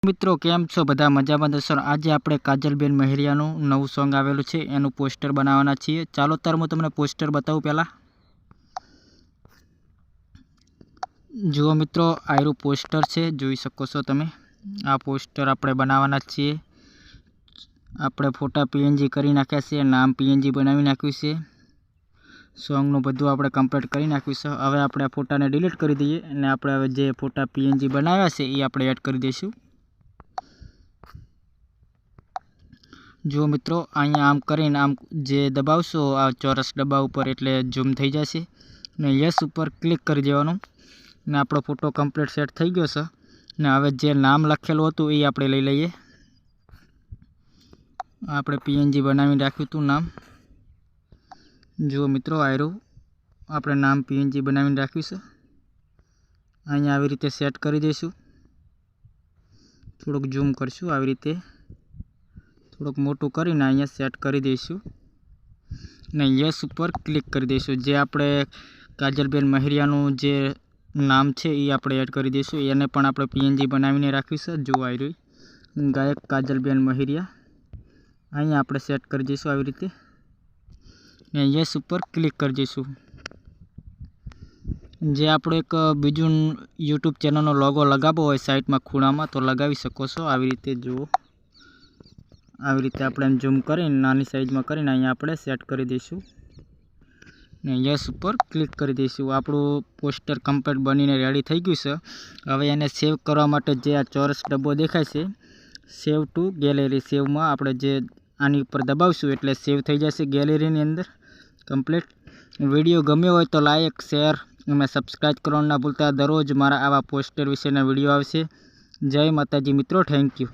મિત્રો કેમ છો બધા મજામાં દસો। આજે આપણે કાજલબેન મહેરિયાનું નવું સોંગ આવેલું છે એનું પોસ્ટર બનાવવાના છીએ। ચાલો ત્યારે હું તમને પોસ્ટર બતાવું। પહેલાં જુઓ મિત્રો, આયરું પોસ્ટર છે, જોઈ શકો છો તમે। આ પોસ્ટર આપણે બનાવવાના છીએ। આપણે ફોટા પીએનજી કરી નાખ્યા છે, નામ પીએનજી બનાવી નાખ્યું છે, સોંગનું બધું આપણે કમ્પ્લીટ કરી નાખ્યું છે। હવે આપણે આ ફોટાને ડિલીટ કરી દઈએ અને આપણે હવે જે ફોટા પીએનજી બનાવ્યા છે એ આપણે એડ કરી દઈશું। જો મિત્રો, અહીંયા આમ કરીને આમ જે દબાવશો આ ચોરસ ડબ્બા ઉપર એટલે ઝૂમ થઈ જશે ને યસ ઉપર ક્લિક કરી દેવાનું ને આપણો ફોટો કમ્પ્લીટ સેટ થઈ ગયો છે। ને હવે જે નામ લખેલું હતું એ આપણે લઈ લઈએ। આપણે પીએનજી બનાવીને રાખ્યું હતું નામ। જુઓ મિત્રો, આયરું આપણે નામ પીએનજી બનાવીને રાખ્યું છે। અહીંયા આવી રીતે સેટ કરી દઈશું। થોડુંક ઝૂમ કરશું, આવી રીતે થોડુંક મોટું કરીને અહીંયા સેટ કરી દઈશું ને યસ ઉપર ક્લિક કરી દઈશું। જે આપણે કાજલબેન મહેરિયાનું જે નામ છે એ આપણે એડ કરી દઈશું। એને પણ આપણે પીએનજી બનાવીને રાખ્યું છે। જો આયરું ગાયક કાજલબેન મહેરિયા અહીંયા આપણે સેટ કરી દઈશું આવી રીતે ને યસ ઉપર ક્લિક કરી દઈશું। જે આપણો એક બીજું યુટ્યુબ ચેનલનો લોગો લગાવવો હોય સાઈડમાં ખૂણામાં તો લગાવી શકો છો। આવી રીતે જુઓ, આવી રીતે આપણે ઝૂમ કરીને નાની સાઈઝમાં કરીને અહીંયા આપણે સેટ કરી દઈશું ને યસ ઉપર ક્લિક કરી દઈશું। આપણું પોસ્ટર કમ્પ્લીટ બનીને રેડી થઈ ગયું છે। હવે એને સેવ કરવા માટે જે આ ચોરસ ડબ્બો દેખાય છે, સેવ ટુ ગેલેરી, સેવમાં આપણે જે આની ઉપર દબાવશું એટલે સેવ થઈ જશે ગેલેરીની અંદર કમ્પ્લીટ। વિડીયો ગમ્યો હોય તો લાઈક, શેર અને સબસ્ક્રાઈબ કરવાનું ના ભૂલતા। દરરોજ મારા આવા પોસ્ટર વિશેના વિડીયો આવશે। જય માતાજી મિત્રો, થેન્ક યુ।